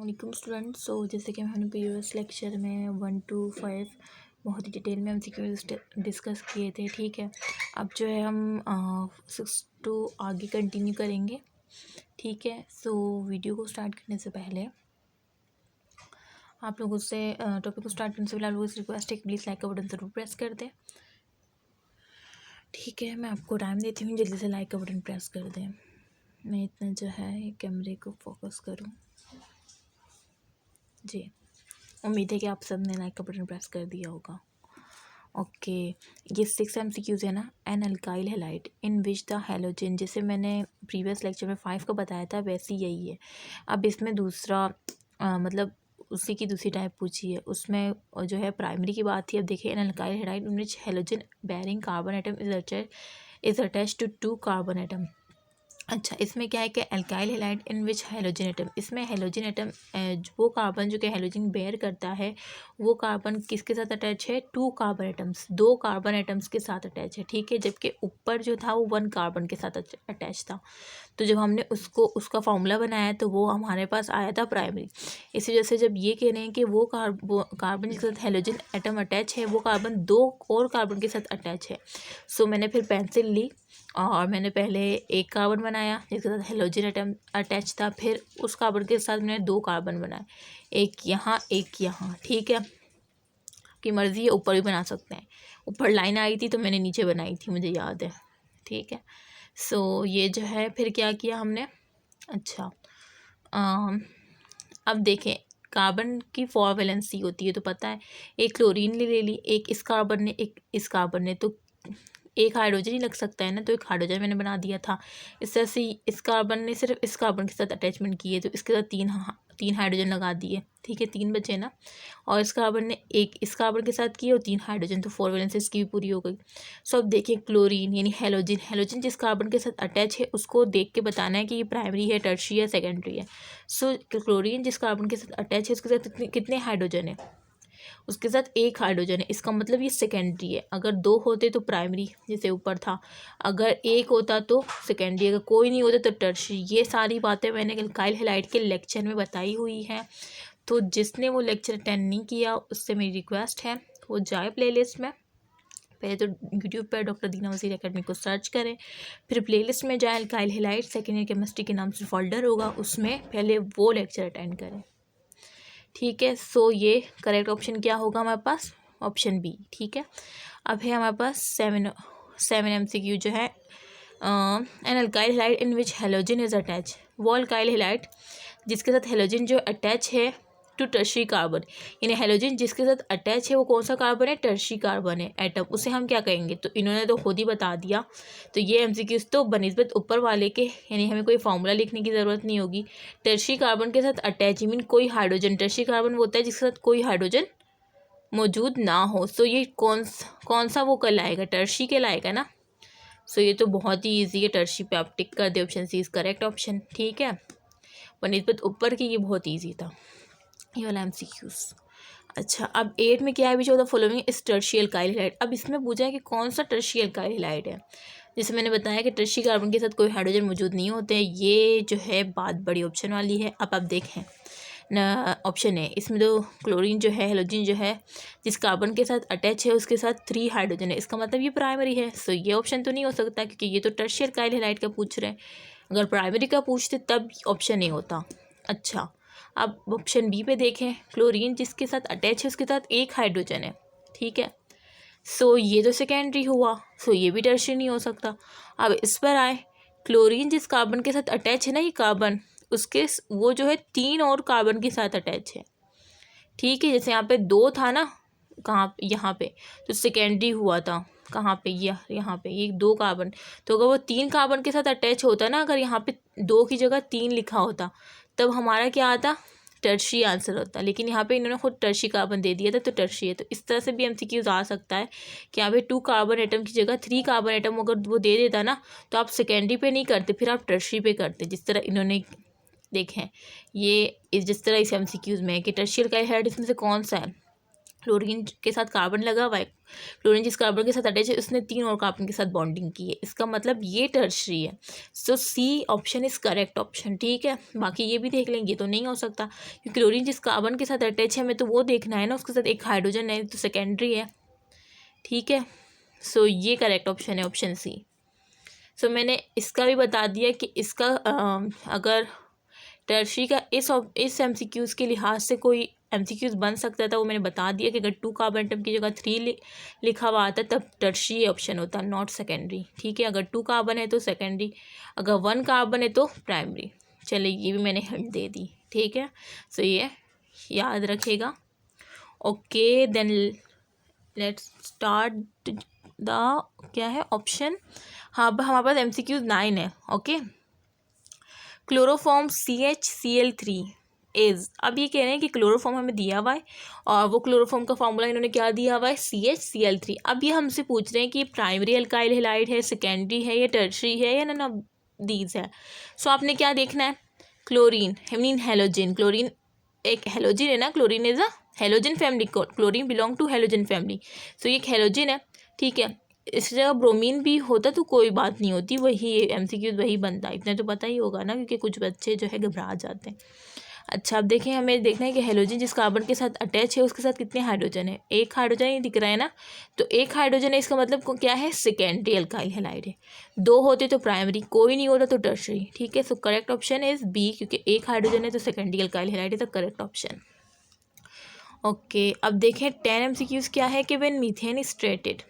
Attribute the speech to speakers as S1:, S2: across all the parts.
S1: वालेकुम स्टूडेंट्स। जैसे कि हमने प्रीवियस लेक्चर में 1 to 5 बहुत ही डिटेल में MCQ डिस्कस किए थे। ठीक है, अब जो है हम 6 to आगे कंटिन्यू करेंगे। ठीक है, वीडियो को स्टार्ट करने से पहले आप लोगों से टॉपिक को स्टार्ट करने से पहले आप लोगों से रिक्वेस्ट है कि प्लीज़ लाइक का बटन ज़रूर प्रेस कर दें। ठीक है, मैं आपको टाइम देती हूँ, जल्दी से लाइक का बटन प्रेस कर दें। मैं इतना जो है कैमरे को फोकस करूँ। जी, उम्मीद है कि आप सब ने लाइक का बटन प्रेस कर दिया होगा। ओके, ये 6 MCQs है ना। An alkyl halide in which the halogen, जैसे मैंने प्रीवियस लेक्चर में 5 का बताया था वैसे यही है। अब इसमें दूसरा मतलब उसी की दूसरी टाइप पूछी है, उसमें जो है प्राइमरी की बात थी। अब देखिए, an alkyl halide in which halogen bearing carbon atom is attached to 2 carbon atom. अच्छा, इसमें क्या है कि alkyl halide in which halogen atom, इसमें हैलोजन एटम वो कार्बन जो कि हैलोजन बेयर करता है वो कार्बन किसके साथ अटैच है? 2 कार्बन एटम्स, 2 कार्बन एटम्स के साथ अटैच है। ठीक है, जबकि ऊपर जो था वो 1 कार्बन के साथ अटैच था। तो जब हमने उसका फॉर्मूला बनाया तो वो हमारे पास आया था प्राइमरी। इसी वजह से जब ये कह रहे हैं कि वो कार्बन जिसके साथ हैलोजन एटम अटैच है वो कार्बन 2 और कार्बन के साथ अटैच है। सो मैंने फिर पेंसिल ली और मैंने पहले एक कार्बन बनाया जिसके साथ हेलोजन एटम अटैच था, फिर उस कार्बन के साथ मैंने 2 कार्बन बनाए, एक यहाँ एक यहाँ। ठीक है, आपकी मर्ज़ी है, ऊपर भी बना सकते हैं। ऊपर लाइन आई थी तो मैंने नीचे बनाई थी, मुझे याद है। ठीक है, ये जो है फिर क्या किया हमने। अच्छा, अब देखें, कार्बन की 4 वैलेंसी होती है तो पता है। एक क्लोरीन ले ली, एक इस कार्बन ने, एक इस कार्बन ने, तो एक हाइड्रोजन ही लग सकता है ना, तो एक हाइड्रोजन मैंने बना दिया था। इस तरह से इस कार्बन ने सिर्फ इस कार्बन के साथ अटैचमेंट की है तो इसके साथ तीन हाइड्रोजन लगा दिए। ठीक है, 3 बचे ना, और इस कार्बन ने एक इस कार्बन के साथ किए और 3 हाइड्रोजन, तो 4 वैलेंसी इसकी भी पूरी हो गई। सो अब देखिए, क्लोरीन यानी हेलोजन जिस कार्बन के साथ अटैच है उसको देख के बताना है कि ये प्राइमरी है, टर्शियरी है, सेकेंडरी है। सो क्लोरीन जिस कार्बन के साथ अटैच है उसके साथ कितने हाइड्रोजन है? उसके साथ एक हाइड्रोजन है, इसका मतलब ये सेकेंडरी है। अगर 2 होते तो प्राइमरी जैसे ऊपर था, अगर एक होता तो सेकेंडरी, अगर कोई नहीं होता तो टर्शियरी। ये सारी बातें मैंने अल्काइल हैलाइड के लेक्चर में बताई हुई हैं, तो जिसने वो लेक्चर अटेंड नहीं किया उससे मेरी रिक्वेस्ट है वो जाए प्लेलिस्ट में। पहले तो यूट्यूब पर डॉक्टर दीना वज़ीर एकेडमी को सर्च करें, फिर प्लेलिस्ट में जाए, alkyl halide second year chemistry के नाम से फोल्डर होगा, उसमें पहले वो लेक्चर अटेंड करें। ठीक है, ये करेक्ट ऑप्शन क्या होगा हमारे पास? Option B. ठीक है, अब है हमारे पास 7 MCQ जो है an alkyl halide in which halogen is attach. वो अल्काइल हैलाइड जिसके साथ हैलोजन जो अटैच है टू टर्शियरी कार्बन, यानी हैलोजन जिसके साथ अटैच है वो कौन सा कार्बन है? टर्शियरी कार्बन है, एटम। उसे हम क्या कहेंगे? तो इन्होंने तो खुद ही बता दिया, तो ये MCQs तो बनिस्बत ऊपर वाले के, यानी हमें कोई फार्मूला लिखने की ज़रूरत नहीं होगी। टर्शियरी कार्बन के साथ अटैच मीन कोई हाइड्रोजन, टर्शियरी कार्बन वो होता है जिसके साथ कोई हाइड्रोजन मौजूद ना हो। ये कौन सा वो कहलाएगा? टर्शियरी कहलाएगा ना। ये तो बहुत ही ईजी है, टर्शियरी पे आप टिक कर दे, option C is correct option. ठीक है, बनिस्बत ऊपर की ये बहुत ईजी था ये वाला MCQs। अच्छा, अब 8 में क्या है? Which of the following is tertiary alkyl halide. अब इसमें पूछा है कि कौन सा टर्शियरी अल्काइल हैलाइड है। जैसे मैंने बताया कि टर्शियरी कार्बन के साथ कोई हाइड्रोजन मौजूद नहीं होते, ये जो है बात बड़ी ऑप्शन वाली है। अब आप देखें ना, ऑप्शन है इसमें तो क्लोरीन जो है, हेलोजन जो है जिस कार्बन के साथ अटैच है उसके साथ 3 हाइड्रोजन है, इसका मतलब ये प्राइमरी है। ये ऑप्शन तो नहीं हो सकता क्योंकि ये तो टर्शियरी अल्काइल हैलाइड का पूछ रहे हैं। अगर प्राइमरी का पूछते तब ऑप्शन ए होता। अच्छा, अब ऑप्शन बी पे देखें, क्लोरीन जिसके साथ अटैच है उसके साथ 1 हाइड्रोजन है। ठीक है, ये तो सेकेंडरी हुआ, ये भी टर्शियरी नहीं हो सकता। अब इस पर आए, क्लोरीन जिस कार्बन के साथ अटैच है ना, ये कार्बन उसके वो जो है 3 और कार्बन के साथ अटैच है। ठीक है, जैसे यहाँ पे 2 था ना, कहाँ? यहाँ पे, तो सेकेंडरी हुआ था। कहाँ पे? यहाँ पे ये 2 कार्बन, तो अगर वो 3 कार्बन के साथ अटैच होता ना, अगर यहाँ पे 2 की जगह 3 लिखा होता तब हमारा क्या आता? टर्शियरी आंसर होता। लेकिन यहाँ पे इन्होंने खुद टर्शियरी कार्बन दे दिया था तो टर्शियरी है। तो इस तरह से भी MCQs आ सकता है कि यहाँ पे 2 कार्बन एटम की जगह 3 कार्बन एटम अगर वो दे देता ना तो आप सेकेंडरी पे नहीं करते, फिर आप टर्शियरी पे करते, जिस तरह इन्होंने देखें। ये जिस तरह इस MCQs में है कि टर्शियरी अल्काइल हैलाइड इसमें से कौन सा है? क्लोरीन के साथ कार्बन लगा हुआ है, क्लोरीन जिस कार्बन के साथ अटैच है उसने 3 और कार्बन के साथ बॉन्डिंग की है, इसका मतलब ये टर्शरी है। So C option is correct option, ठीक है। बाकी ये भी देख लेंगे, तो नहीं हो सकता क्योंकि क्लोरीन जिस कार्बन के साथ अटैच है हमें तो वो देखना है ना, उसके साथ एक हाइड्रोजन है तो सेकेंडरी है, ठीक है। सो ये करेक्ट ऑप्शन है ऑप्शन सी। सो मैंने इसका भी बता दिया कि इसका अगर टर्शरी का इस एमसीक्यूज़ के लिहाज से कोई एमसीक्यूज़ बन सकता था, वो मैंने बता दिया कि अगर 2 कार्बन एटम की जगह 3 लिखा हुआ आता तब टर्शरी ऑप्शन होता, नॉट सेकेंडरी, ठीक है। अगर 2 कार्बन है तो सेकेंडरी, अगर 1 कार्बन है तो प्राइमरी। चलिए ये भी मैंने हिंट दे दी, ठीक है। सो ये याद रखेगा। Okay then let's start the क्या है ऑप्शन। हाँ अब हमारे पास एमसीक्यूज़ 9 है। ओके, क्लोरोफॉर्म CHCl3 इज, अब ये कह रहे हैं कि क्लोरोफॉर्म हमें दिया हुआ है और वो क्लोरोफॉर्म का फॉर्मूला इन्होंने क्या दिया हुआ है, CHCl3। अब ये हमसे पूछ रहे हैं कि प्राइमरी अल्काइल हैलाइड है, सेकेंडरी है या टर्शरी है या नन ऑफ दीज है। सो आपने क्या देखना है, क्लोरीन मीन हेलोजन, क्लोरीन एक हेलोजन है ना, chlorine is a halogen family, chlorine belong to halogen family. So ये एक हेलोजन है, ठीक है। इस जगह ब्रोमीन भी होता तो कोई बात नहीं होती, वही एमसीक्यू वही बनता, इतना तो पता ही होगा ना, क्योंकि कुछ बच्चे जो है घबरा जाते हैं। अच्छा अब देखें, हमें देखना है कि हेलोजन जिस कार्बन के साथ अटैच है उसके साथ कितने हाइड्रोजन है, एक हाइड्रोजन ही दिख रहा है ना, तो एक हाइड्रोजन है, इसका मतलब क्या है, सेकेंडरी अल्काइल हैलाइड है। 2 होते तो प्राइमरी, कोई नहीं होता तो टर्शरी, ठीक है। So correct option is B, क्योंकि एक हाइड्रोजन है तो सेकेंडरी अल्काइल हैलाइड है, तो करेक्ट ऑप्शन। ओके अब देखें 10 एमसीक्यूज क्या है कि व्हेन मीथेन इज ट्रीटेड,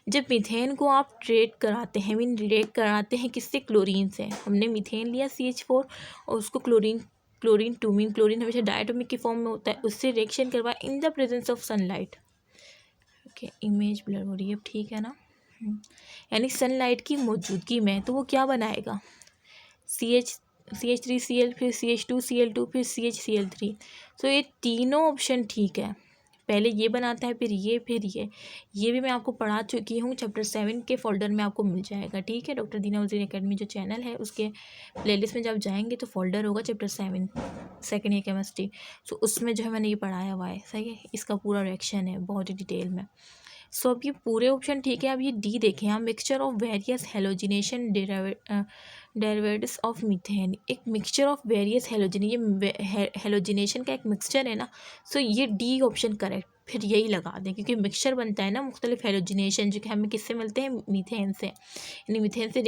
S1: जब मीथेन को आप ट्रेट कराते हैं मीन रिएक्ट कराते हैं किससे, क्लोरीन से। हमने मीथेन लिया CH4 और उसको क्लोरीन 2 मीन क्लोरीन हमेशा डायटोमिक की फॉर्म में होता है, उससे रिएक्शन करवाया in the presence of sunlight. Okay image blur हो रही है अब, ठीक है ना। यानी सनलाइट की मौजूदगी में, तो वो क्या बनाएगा, CH3Cl, फिर CH2Cl2, फिर CHCl3। सो ये तीनों ऑप्शन ठीक है, पहले ये बनाता है फिर ये फिर ये भी मैं आपको पढ़ा चुकी हूँ, चैप्टर 7 के फोल्डर में आपको मिल जाएगा, ठीक है। डॉक्टर दीना वज़ीर एकेडमी जो चैनल है उसके प्लेलिस्ट में जब जाएंगे तो फोल्डर होगा चैप्टर 7 सेकेंड ईयर केमिस्ट्री, सो उसमें जो है मैंने ये पढ़ाया हुआ है, सही है। इसका पूरा रिएक्शन है बहुत ही डिटेल में। सो अब ये पूरे ऑप्शन ठीक है। अब ये डी देखें हम, mixture of various halogenation derivatives of methane, एक मिक्सचर ऑफ वेरियस हेलोजिन, ये हेलोजिनेशन का एक मिक्सचर है ना, सो ये डी ऑप्शन करेक्ट, फिर यही लगा दें क्योंकि मिक्सचर बनता है ना मुख्तलिफ हेलोजिनेशन, जो कि हमें किससे मिलते हैं, मीथेन से। यानी मीथेन से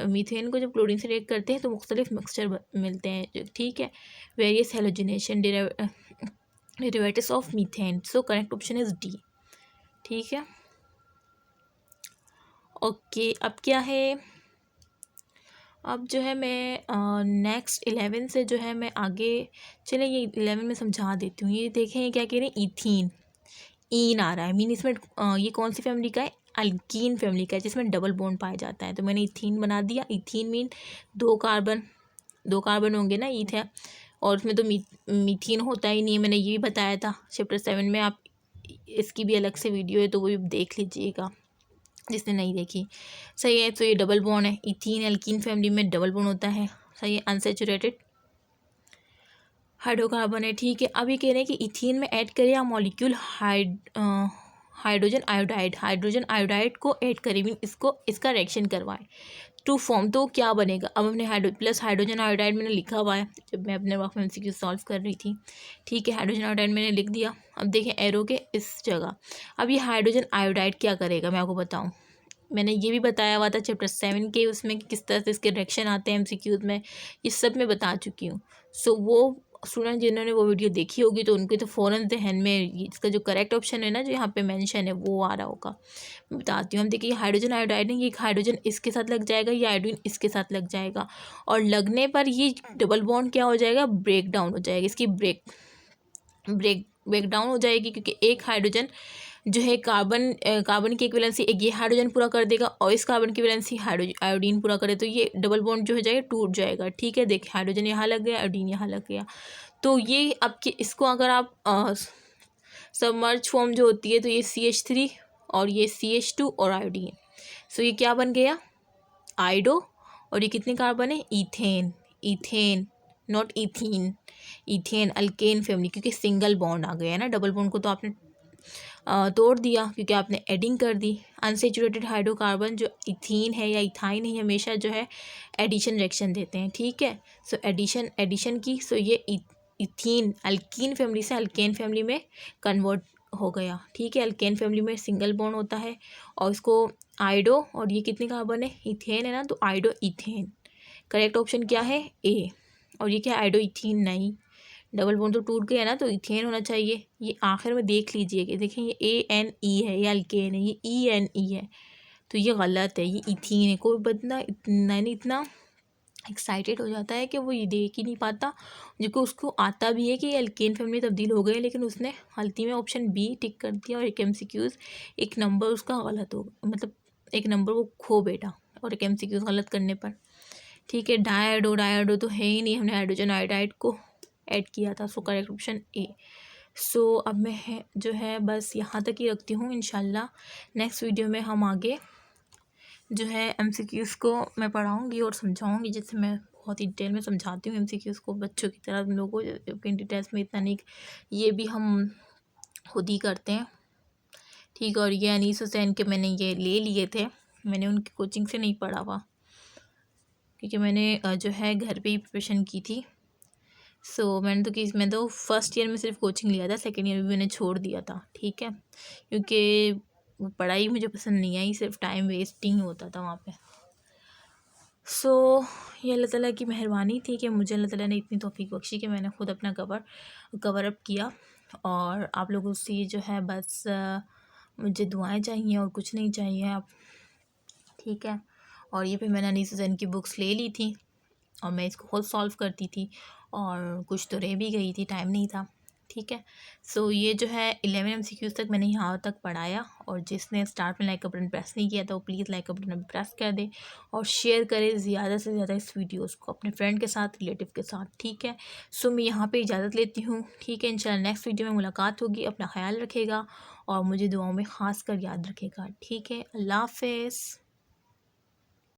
S1: मीथेन को जब क्लोरीन से रिएक्ट करते हैं तो मुख्तलिफ मिक्सचर मिलते हैं, ठीक है। Various halogenation derivatives of methane, so correct option is D, ठीक है। ओके अब क्या है, अब जो है मैं नेक्स्ट 11 से जो है मैं आगे चले, ये 11 में समझा देती हूँ। ये देखें ये क्या कह रहे हैं, ईथीन, ईन आ रहा है मीन इसमें ये कौन सी फैमिली का है, अल्कीन फैमिली का है, जिसमें डबल बॉन्ड पाया जाता है, तो मैंने इथीन बना दिया। इथीन मीन 2 कार्बन होंगे ना, ईथ है, और उसमें तो मीथीन होता ही नहीं है, मैंने ये भी बताया था चैप्टर 7 में। आप इसकी भी अलग से वीडियो है तो वो भी देख लीजिएगा जिसने नहीं देखी, सही है। तो ये डबल बॉन्ड है, इथीन एल्कीन फैमिली में डबल बॉन्ड होता है, सही है। अनसेचुरेटेड हाइड्रोकार्बन है, ठीक है। अब ये कह रहे हैं कि इथीन में ऐड करें या मॉलिक्यूल हाइड्रोजन आयोडाइड को ऐड करें, मीन इसका रिएक्शन करवाएं टू फॉर्म, तो क्या बनेगा। अब हमने प्लस हाइड्रोजन आयोडाइड मैंने लिखा हुआ है जब मैं अपने वक्त में MCQ सॉल्व कर रही थी, ठीक है। हाइड्रोजन आयोडाइड मैंने लिख दिया। अब देखें एरो के इस जगह, अब ये हाइड्रोजन आयोडाइड क्या करेगा मैं आपको बताऊं, मैंने ये भी बताया हुआ था चैप्टर 7 के उसमें कि किस तरह से इसके रिएक्शन आते हैं MCQ में, ये सब मैं बता चुकी हूँ। सो वो स्टूडेंट जिन्होंने वो वीडियो देखी होगी तो उनके तो फ़ौरन जहन में इसका जो करेक्ट ऑप्शन है ना, जो यहाँ पे मेंशन है, वो आ रहा होगा। मैं बताती हूँ, हम देखिए हाइड्रोजन आयोडाइड है, ये एक हाइड्रोजन इसके साथ लग जाएगा, ये आयोडीन इसके साथ लग जाएगा, और लगने पर ये डबल बॉन्ड क्या हो जाएगा, ब्रेक डाउन हो जाएगा, इसकी ब्रेक डाउन हो जाएगी, क्योंकि एक हाइड्रोजन जो है कार्बन की इक्विवेलेंसी एक ये हाइड्रोजन पूरा कर देगा और इस कार्बन की इक्विवेलेंसी आयोडीन पूरा करे, तो ये डबल बॉन्ड जो हो जाएगा टूट जाएगा, ठीक है। देखिए हाइड्रोजन यहाँ लग गया, आयोडीन यहाँ लग गया, तो ये आपके इसको अगर आप सबमर्ज फॉर्म जो होती है तो ये CH3 और ये CH2 और आयोडीन, सो ये क्या बन गया, आइडो, और ये कितने कार्बन है, ethane not ethene, ethane alkane family, क्योंकि सिंगल बॉन्ड आ गया है ना, डबल बॉन्ड को तो आपने तोड़ दिया क्योंकि आपने एडिंग कर दी। अनसेचुरेटेड हाइड्रोकार्बन जो इथीन है या इथाइन है हमेशा जो है एडिशन रिएक्शन देते हैं, ठीक है। सो एडिशन की, सो ये इथीन अल्कीन फैमिली से अल्केन फैमिली में कन्वर्ट हो गया, ठीक है। अल्केन फैमिली में सिंगल बॉन्ड होता है और इसको आइडो, और ये कितने कार्बन है, इथेन है ना, तो आइडो इथेन। करेक्ट ऑप्शन क्या है, ए। और ये क्या, आइडो इथीन नहीं, डबल बॉन्ड तो टूट गया ना, तो इथेन होना चाहिए। ये आखिर में देख लीजिए कि देखें ये ANE है, ये अल्केन है, ये ENE है, तो ये गलत है, ये इथीन है। कोई बंदा इतना एक्साइटेड हो जाता है कि वो ये देख ही नहीं पाता, जिसको उसको आता भी है कि ये अल्केन फैमिली में तब्दील हो गए, लेकिन उसने गलती में ऑप्शन बी टिक कर दिया और एक MCQs एक नंबर उसका गलत हो, मतलब एक नंबर वो खो बैठा और एक MCQs गलत करने पर, ठीक है। डायडो तो है ही नहीं, हमने हाइड्रोजन आयोडाइड को ऐड किया था। सो करेक्ट ऑप्शन ए। सो अब मैं जो है बस यहाँ तक ही रखती हूँ। इंशाल्लाह नेक्स्ट वीडियो में हम आगे जो है MCQs को मैं पढ़ाऊँगी और समझाऊँगी, जिससे मैं बहुत ही डिटेल में समझाती हूँ MCQs को बच्चों की तरह। हम लोगों को डिटेल्स में इतना नहीं, ये भी हम खुद ही करते हैं, ठीक है। और ये अनीस हुसैन के मैंने ये ले लिए थे, मैंने उनकी कोचिंग से नहीं पढ़ा हुआ, क्योंकि मैंने जो है घर पे ही प्रिपरेशन की थी। सो मैं तो फर्स्ट ईयर में सिर्फ कोचिंग लिया था, सेकेंड ईयर में मैंने छोड़ दिया था, ठीक है, क्योंकि पढ़ाई मुझे पसंद नहीं आई, सिर्फ टाइम वेस्टिंग होता था वहाँ पे। सो ये अल्लाह ताला की मेहरबानी थी कि मुझे अल्लाह ताला ने इतनी तौफीक बख्शी कि मैंने ख़ुद अपना कवर अप किया। और आप लोगों से जो है बस मुझे दुआएं चाहिए और कुछ नहीं चाहिए आप, ठीक है। और ये फिर मैंने अनीस हुसैन की बुक्स ले ली थी और मैं इसको खुद सॉल्व करती थी, और कुछ तो रह भी गई थी, टाइम नहीं था, ठीक है। सो ये जो है 11 MCQs तक मैंने यहाँ तक पढ़ाया, और जिसने स्टार्ट में लाइक का बटन प्रेस नहीं किया था वो प्लीज़ लाइक का बटन प्रेस कर दे और शेयर करें ज़्यादा से ज़्यादा इस वीडियोस को अपने फ्रेंड के साथ, रिलेटिव के साथ, ठीक है। सो मैं यहाँ पे इजाज़त लेती हूँ, ठीक है। इंशाल्लाह नेक्स्ट वीडियो में मुलाकात होगी। अपना ख्याल रखेगा और मुझे दुआओं में ख़ास कर याद रखेगा, ठीक है। अल्लाह हाफ़िज़।